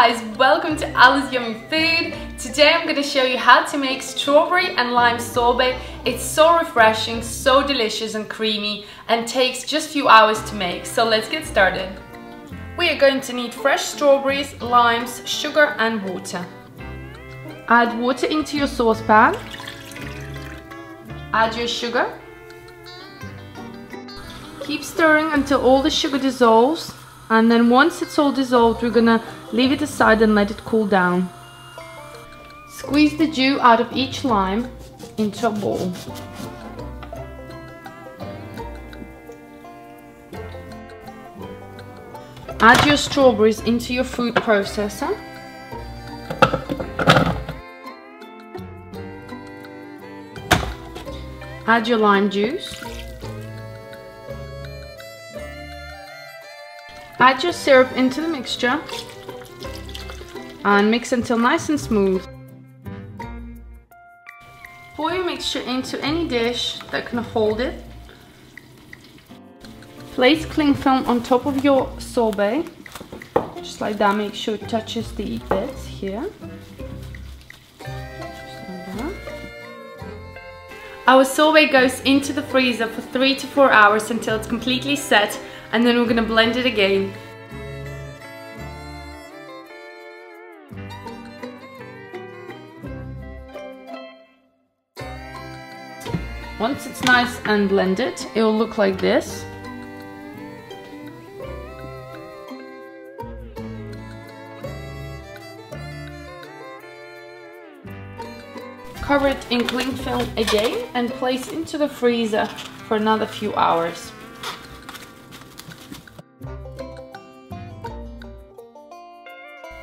guys, welcome to Ali's Yummy Food. Today I'm going to show you how to make strawberry and lime sorbet. It's so refreshing, so delicious and creamy, and takes just a few hours to make. So let's get started. We are going to need fresh strawberries, limes, sugar and water. Add water into your saucepan. Add your sugar. Keep stirring until all the sugar dissolves. And then once it's all dissolved, we're gonna leave it aside and let it cool down. Squeeze the juice out of each lime into a bowl. Add your strawberries into your food processor. Add your lime juice. Add your syrup into the mixture and mix until nice and smooth. Pour your mixture into any dish that can hold it. Place cling film on top of your sorbet, just like that. Make sure it touches the bits here. Just like that. Our sorbet goes into the freezer for 3 to 4 hours until it's completely set. And then we're going to blend it again. Once it's nice and blended, it will look like this. Cover it in cling film again and place into the freezer for another few hours.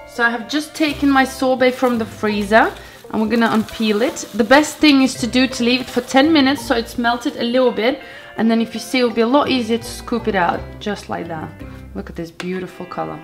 So I have just taken my sorbet from the freezer and we're gonna unpeel it. The best thing is to leave it for 10 minutes so it's melted a little bit, and then if you see, it'll be a lot easier to scoop it out, just like that. Look at this beautiful color.